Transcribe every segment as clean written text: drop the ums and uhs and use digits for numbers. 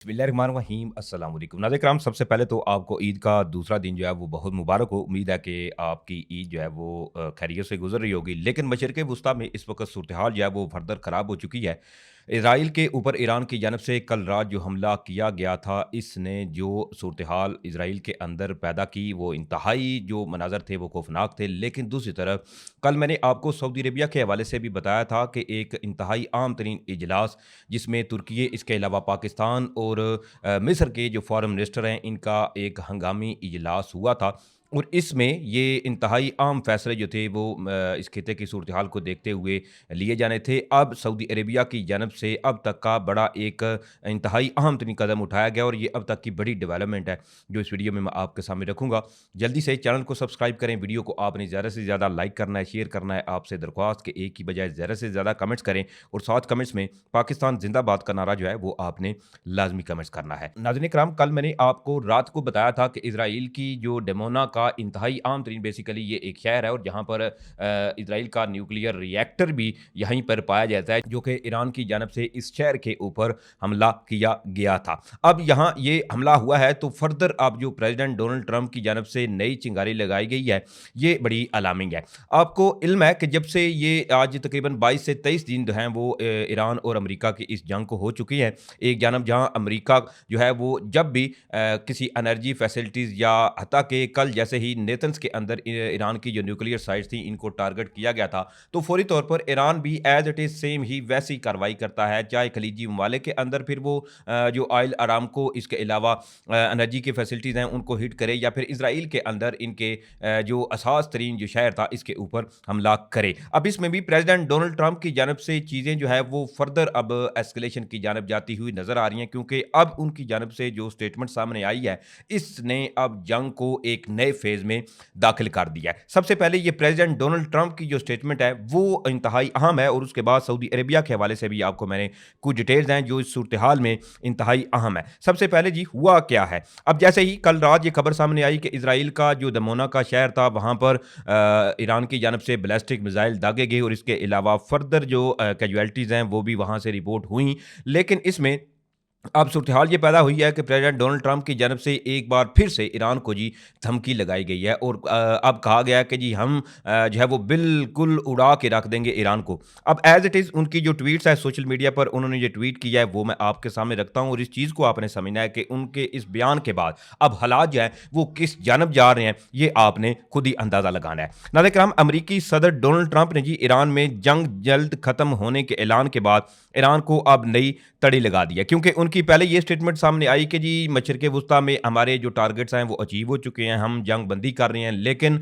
बिस्मिल्लाहिर्रहमानिर्रहीम अस्सलाम वालेकुम नाज़रीन किराम। सबसे पहले तो आपको ईद का दूसरा दिन जो है वो बहुत मुबारक हो। उम्मीद है कि आपकी ईद जो है वो खैरियत से गुजर रही होगी। लेकिन मशरिक़ वुस्ता में इस वक्त सूरत हाल जो है वो फर्दर ख़राब हो चुकी है। इसराइल के ऊपर ईरान की जानब से कल रात जो हमला किया गया था, इसने जो सूरत हाल इसराइल के अंदर पैदा की वो इंतहाई जो मनाज़र थे वो खौफनाक थे। लेकिन दूसरी तरफ कल मैंने आपको सऊदी अरबिया के हवाले से भी बताया था कि एक इंतहाई आम तरीन इजलास जिसमें तुर्की, इसके अलावा पाकिस्तान और मिस्र के जो फ़ॉरेन मिनिस्टर हैं, इनका एक हंगामी इजलास हुआ था और इसमें ये इंतहाई आम फ़ैसले जो थे वो इस खित्ते की सूरत हाल को देखते हुए लिए जाने थे। अब सऊदी अरेबिया की जानब से अब तक का बड़ा एक इंतहाई अहम तरीन कदम उठाया गया और ये अब तक की बड़ी डेवलपमेंट है, जो इस वीडियो में मैं आपके सामने रखूँगा। जल्दी से चैनल को सब्सक्राइब करें, वीडियो को आपने ज़्यादा से ज़्यादा लाइक करना है, शेयर करना है। आपसे दरख्वास्त कि एक की बजाय ज़्यादा से ज़्यादा कमेंट्स करें और साथ कमेंट्स में पाकिस्तान ज़िंदाबाद का नारा जो है वो आपने लाज़मी कमेंट्स करना है। नाज़रीन किराम, कल मैंने आपको रात को बताया था कि इज़राइल की जो डमोना का इंतहाई आम तरीन बेसिकली ये एक शहर है और जहाँ पर इज़राइल का न्यूक्लियर रिएक्टर भी यहीं पर पाया जाता है, जो कि ईरान की जानब से इस शहर के ऊपर हमला किया गया था। अब यहाँ ये हमला हुआ है तो फर्दर अब जो प्रेसिडेंट डोनाल्ड ट्रंप की जानब से नई चिंगारी लगाई गई है, ये बड़ी अलार्मिंग है। आपको इल्म है कि जब से ये आज तकरीबन 22 से 23 दिन जो हैं वो ईरान और अमेरिका की इस जंग को हो चुकी है। एक जानब जहाँ अमेरिका जो है वो जब भी किसी एनर्जी फैसिलिटीज़ या हत्ता कि कल जैसे ही नेतन्स के अंदर ईरान की जो न्यूक्लियर साइट्स थी इनको टारगेट किया गया था, तो फौरी तौर पर ईरान भी एज़ इट इज़ सेम ही वैसी कार्रवाई करता है, चाहे खलीजी ममालिक के अंदर फिर वो जो ऑयल अरामको, इसके अलावा एनर्जी की फैसिलिटीज़ हैं उनको हिट करे, या फिर इसराइल के अंदर इनके जो असास तरीन जो शहर था इसके ऊपर हमला करे। अब इसमें भी प्रेसिडेंट डोनाल्ड ट्रंप की जानब से चीज़ें जो है वो फर्दर अब एस्केलेशन की जानब जाती हुई नज़र आ रही हैं, क्योंकि अब उनकी जानब से जो स्टेटमेंट सामने आई है, इसने अब जंग को एक नए फेज़ में दाखिल कर दिया है। सबसे पहले ये प्रेसिडेंट डोनाल्ड ट्रंप की जो स्टेटमेंट है वो इंतहाई अहम है और उसके बाद सऊदी अरेबिया के हवाले से भी आपको मैंने कुछ डिटेल्स हैं जो इस सूरत हाल में इंतहाई अहम है। सबसे पहले जी हुआ क्या है? अब जैसे ही कल रात ये खबर सामने आई कि इसराइल का जो दमोना का शहर था वहाँ पर ईरान की जानब से बैलिस्टिक मिसाइल दागे गए और इसके अलावा फर्दर जो कैजुअलिटीज़ हैं वो भी वहाँ से रिपोर्ट हुई। लेकिन इसमें अब सूरत-ए-हाल ये पैदा हुई है कि प्रेसिडेंट डोनाल्ड ट्रंप की जानब से एक बार फिर से ईरान को जी धमकी लगाई गई है और अब कहा गया है कि जी हम जो है वो बिल्कुल उड़ा के रख देंगे ईरान को। अब एज़ इट इज़ उनकी जो ट्वीट्स है सोशल मीडिया पर उन्होंने जो ट्वीट किया है वो मैं आपके सामने रखता हूँ और इस चीज़ को आपने समझना है कि उनके इस बयान के बाद अब हालात जो हैं वो किस जानब जा रहे हैं, ये आपने खुद ही अंदाज़ा लगाना है। नाज़रीन किराम, अमेरिकी सदर डोनाल्ड ट्रंप ने जी ईरान में जंग जल्द खत्म होने के ऐलान के बाद ईरान को अब नई तड़ी लगा दी है, क्योंकि उनकी पहले ये स्टेटमेंट सामने आई कि जी मशरिक़ वुस्ता में हमारे जो टारगेट्स हैं वो अचीव हो चुके हैं, हम जंग बंदी कर रहे हैं। लेकिन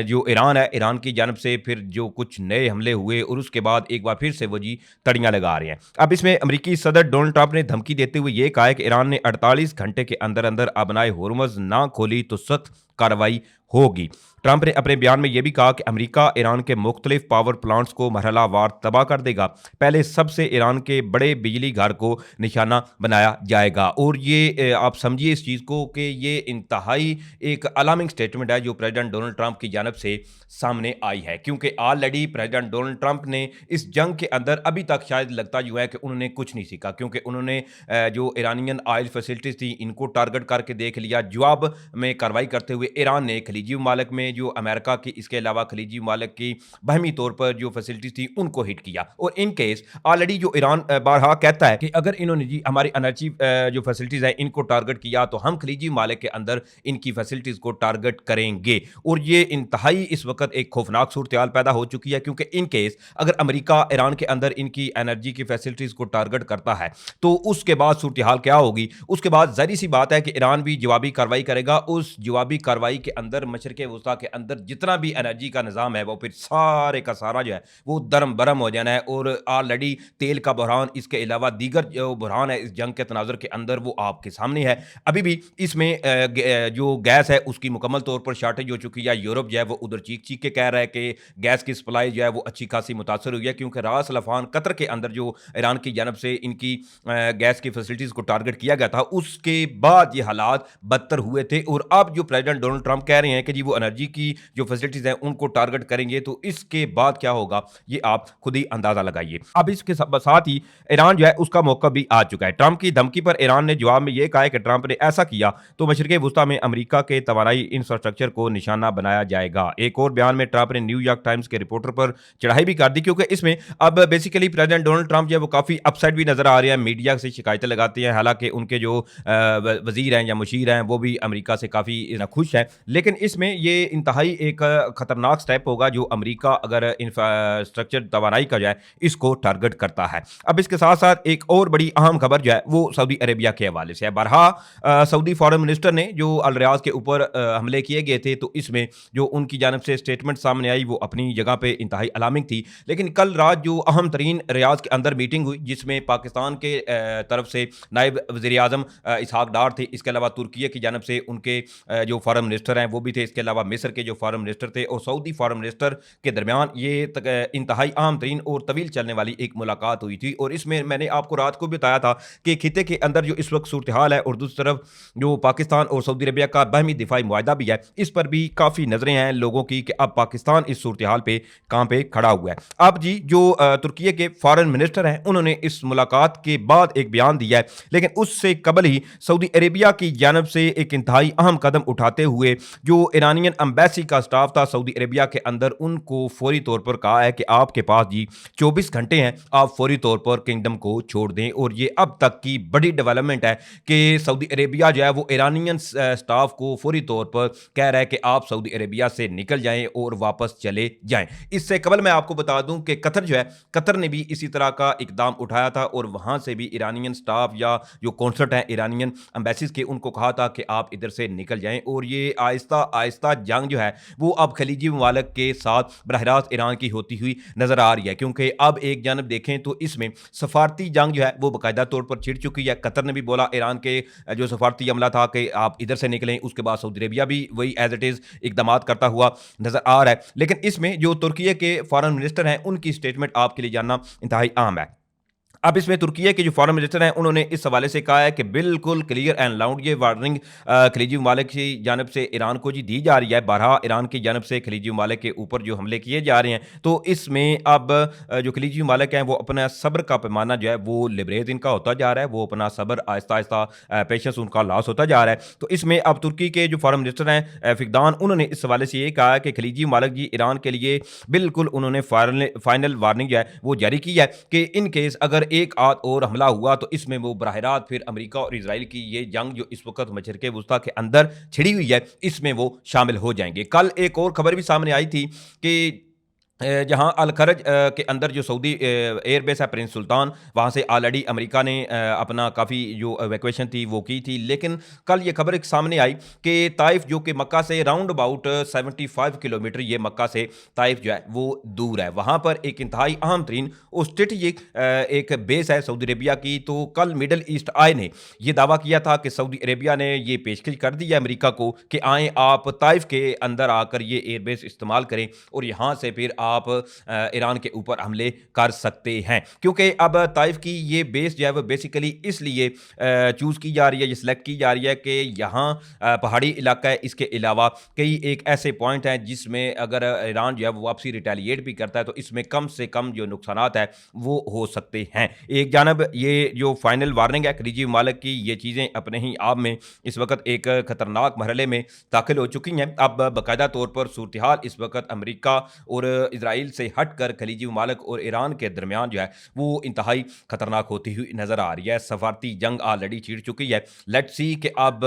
जो ईरान है, ईरान की जानब से फिर जो कुछ नए हमले हुए और उसके बाद एक बार फिर से वो जी तड़ियाँ लगा रहे हैं। अब इसमें अमेरिकी सदर डोनाल्ड ट्रंप ने धमकी देते हुए ये कहा है कि ईरान ने 48 घंटे के अंदर अंदर अपनाए होर्मुज़ ना खोली तो सख्त कार्रवाई होगी। ट्रंप ने अपने बयान में यह भी कहा कि अमेरिका ईरान के मुख्तलिफ पावर प्लांट्स को मरहलावार तबाह कर देगा। पहले सबसे ईरान के बड़े बिजली घर को निशाना बनाया जाएगा और ये आप समझिए इस चीज़ को कि ये इंतहाई एक अलार्मिंग स्टेटमेंट है जो प्रेसिडेंट डोनाल्ड ट्रंप की जानब से सामने आई है, क्योंकि ऑलरेडी प्रेसिडेंट डोनाल्ड ट्रंप ने इस जंग के अंदर अभी तक शायद लगता जो है कि उन्होंने कुछ नहीं सीखा, क्योंकि उन्होंने जो ईरानियन ऑयल फैसिलिटीज़ थी इनको टारगेट करके देख लिया। जवाब में कार्रवाई करते हुए ईरान ने खलीजी ममालिक में जो अमेरिका की, इसके अलावा खलीजी ममालिक की बाहमी तौर पर जो फैसिलिटीज़ थी उनको हिट किया। और इन केस ऑलरेडी जो ईरान बारहा कहता है कि अगर इन्होंने जी हमारी एनर्जी जो फैसिलिटीज़ हैं इनको टारगेट किया तो हम खलीजी ममालिक के अंदर इनकी फैसिलिटीज़ को टारगेट करेंगे। और ये इंतहाई इस वक्त एक खौफनाक सूरत-ए-हाल पैदा हो चुकी है, क्योंकि इन केस अगर अमेरिका ईरान के अंदर इनकी एनर्जी की फैसिलिटीज़ को टारगेट करता है तो उसके बाद सूरत-ए-हाल क्या होगी? उसके बाद ज़ाहिर सी बात है कि ईरान भी जवाबी कार्रवाई करेगा। उस जवाबी कार्रवाई के अंदर मशरिक़ वुस्ता के अंदर जितना भी एनर्जी का निज़ाम है वो फिर सारे का सारा जो है वो दरम-बरम हो जाना है। और ऑलरेडी तेल का बहरान, इसके अलावा दीगर जो बहरान है इस जंग के तनाज़ुर के अंदर वो आपके सामने है। अभी भी इसमें जो गैस है उसकी मुकम्मल तौर पर शॉर्टेज हो चुकी है। यूरोप जो है वो उधर चीख-चीख के कह रहा है कि गैस की सप्लाई जो है वो अच्छी खासी मुतासर हुई है, क्योंकि रास लफान कतर के अंदर जो ईरान की जानब से इनकी गैस की फैसिलिटीज़ को टारगेट किया गया था, उसके बाद ये हालात बदतर हुए थे। और अब जो प्रेसिडेंट डोनाल्ड ट्रंप कह रहे हैं कि जी वो एनर्जी की जो फैसिलिटीज़ हैं उनको टारगेट करेंगे, तो इसके बाद क्या होगा ये आप खुद ही अंदाज़ा लगाइए। अब इसके साथ ही ईरान जो है उसका मौका भी आ चुका है। ट्रंप की धमकी पर ईरान ने जवाब में ये कहा है कि ट्रंप ने ऐसा किया तो मशरिक़ वुस्ता में अमेरिका के तवानाई इंफ्रास्ट्रक्चर को निशाना बनाया जाएगा। एक और बयान में ट्रंप ने न्यूयॉर्क टाइम्स के रिपोर्टर पर चढ़ाई भी कर दी, क्योंकि इसमें अब बेसिकली प्रेसिडेंट डोनाल्ड ट्रंप जो है वो काफ़ी अपसेट भी नजर आ रहे हैं, मीडिया से शिकायतें लगाते हैं। हालांकि उनके जो वजीर हैं या मुशीर हैं वो भी अमेरिका से काफ़ी खुश हैं, लेकिन इसमें ये इंतहाई एक खतरनाक स्टेप होगा जो अमेरिका अगर इंफ्रास्ट्रक्चर तवानाई का जो है इसको टारगेट करता है। अब इसके साथ साथ एक और बड़ी अहम खबर जो है वो सऊदी अरेबिया के हवाले से है। बरहा सऊदी फॉरेन मिनिस्टर ने जो अल रियाज के ऊपर हमले किए गए थे, तो इसमें जो उनकी जानब से स्टेटमेंट सामने आई वो अपनी जगह पे इंतहाई अलार्मिंग थी। लेकिन कल रात जो अहम तरीन रियाज के अंदर मीटिंग हुई जिसमें पाकिस्तान के तरफ से नायब वज़ीर आज़म इसहाक डार थे, इसके अलावा तुर्की की जानब से उनके जो फॉरेन मिनिस्टर हैं वो भी थे, इसके अलावा मिस्र के जो फॉरेन मिनिस्टर थे और सऊदी फॉरेन मिनिस्टर के दरमियान ये इंतहाई अहम तरीन और तवील चलने वाली एक मुलाकात हुई थी। और इसमें मैंने आपको रात को भी बताया था कि खिते के अंदर जो इस वक्त सूरत हाल है और दूसरी तरफ जो पाकिस्तान और सऊदी अरबिया का बाहमी दिफाई मुआहदा भी है, इस पर भी काफ़ी नजरें हैं लोगों की कि अब पाकिस्तान इस सूरत हाल पे कहाँ पे खड़ा हुआ है। अब जी जो तुर्की के फॉरेन मिनिस्टर हैं उन्होंने इस मुलाकात के बाद एक बयान दिया है, लेकिन उससे कबल ही सऊदी अरेबिया की जानब से एक इंतहाई अहम कदम उठाते हुए जो ईरानियन एम्बेसी का स्टाफ था सऊदी अरेबिया के अंदर, उनको फौरी तौर पर कहा है कि आपके पास जी 24 घंटे हैं, आप फौरी तौर पर किंगडम को छोड़ दें। और ये अब तक की बड़ी डेवलपमेंट है कि सऊदी अरेबिया जो है वो ईरानियन स्टाफ को फौरी तौर पर कह रहा है कि आप सऊदी अरेबिया से निकल जाएं और वापस चले जाएं। इससे कबल मैं आपको बता दूं कि कतर जो है, कतर ने भी इसी तरह का इकदाम उठाया था और वहां से भी ईरानियन स्टाफ या जो कॉन्सर्ट हैं ईरानियन एम्बेसीज के, उनको कहा था कि आप इधर से निकल जाएं। और ये आहिस्ता आहिस्ता जंग जो है वो अब खलीजी ममालिक के साथ बरह रास्त ईरान की होती हुई नजर आ रही है, क्योंकि अब एक जानब देखें तो इसमें सफारती जंग जो है वो बाकायदा तौर पर छिड़ चुकी है। कतर ने भी बोला ईरान के जो सफारती अमला था कि आप इधर से निकलें, उसके बाद सऊदी अरेबिया भी वही एज इट इज़ इकदाम करता हुआ नजर आ रहा है। लेकिन इसमें जो तुर्की के फॉरेन मिनिस्टर हैं उनकी स्टेटमेंट आपके लिए जानना इंतहाई अहम है। अब इसमें तुर्की के जो फॉरेन मिनिस्टर हैं उन्होंने इस हवाले से कहा है कि बिल्कुल क्लियर एंड लाउड ये वार्निंग खलीजी ममालिक की जानब से ईरान को जी दी जा रही है। बहरहाल ईरान की जानब से खलीजी ममालिक के ऊपर जो हमले किए जा रहे हैं, तो इसमें अब जो खलीजी ममालिक हैं वो अपना सब्र का पैमाना जो है वो लिबरेज इनका होता जा रहा है, वो अपना सब्र आहिस्ता आहिस्ता पेशेंस उनका लॉस होता जा रहा है। तो इसमें अब तुर्की के जो फॉरेन मिनिस्टर हैं फिकदान, उन्होंने इस हवाले से ये कहा है कि खलीजी ममालिक जी ईरान के लिए बिल्कुल उन्होंने फाइनल वार्निंग जो है वो जारी की है कि इन केस अगर एक आध और हमला हुआ तो इसमें वो बराह रास्त फिर अमेरिका और इजराइल की ये जंग जो इस वक्त मशरिक़ वुस्ता के अंदर छिड़ी हुई है इसमें वो शामिल हो जाएंगे। कल एक और खबर भी सामने आई थी कि जहाँ अल खरज के अंदर जो सऊदी एयरबेस है प्रिंस सुल्तान, वहाँ से ऑलरेडी अमेरिका ने अपना काफ़ी जो इवैक्यूएशन थी वो की थी। लेकिन कल ये खबर एक सामने आई कि ताइफ जो कि मक्का से राउंड अबाउट 75 किलोमीटर ये मक्का से ताइफ जो है वो दूर है, वहाँ पर एक इंतहाई अहम तरीन और स्ट्रेटजिक एक बेस है सऊदी अरेबिया की। तो कल मिडल ईस्ट आई ने यह दावा किया था कि सऊदी अरेबिया ने ये पेशकश कर दी है अमेरिका को कि आएँ आप ताइफ के अंदर आकर ये एयरबेस इस्तेमाल करें और यहाँ से फिर आप ईरान के ऊपर हमले कर सकते हैं। क्योंकि अब ताइफ की ये बेस जो है वो बेसिकली इसलिए चूज़ की जा रही है, ये सिलेक्ट की जा रही है कि यहाँ पहाड़ी इलाका है, इसके अलावा कई एक ऐसे पॉइंट हैं जिसमें अगर ईरान जो है वो वापसी रिटेलिएट भी करता है तो इसमें कम से कम जो नुकसानात है वो हो सकते हैं। एक जानब ये जो फाइनल वार्निंग है खलीजी ममालिक की, ये चीज़ें अपने ही आप में इस वक्त एक खतरनाक मरहले में दाखिल हो चुकी हैं। अब बाकायदा तौर पर सूरत हाल इस वक्त अमेरिका और इजराइल से हटकर खलीजी ममालिक और ईरान के दरमियान जो है वो इंतहाई खतरनाक होती हुई नजर आ रही है। सफारती जंग ऑलरेडी छिड़ चुकी है। लेट्स सी कि अब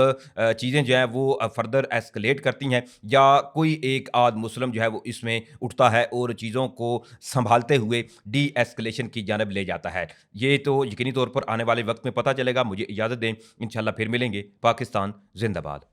चीज़ें जो है वो फर्दर एस्केलेट करती हैं या कोई एक आध मुस्लिम जो है वो इसमें उठता है और चीज़ों को संभालते हुए डी एस्केलेशन की जानब ले जाता है। ये तो यकीनी तौर पर आने वाले वक्त में पता चलेगा। मुझे इजाज़त दें, इंशाल्लाह फिर मिलेंगे। पाकिस्तान जिंदाबाद।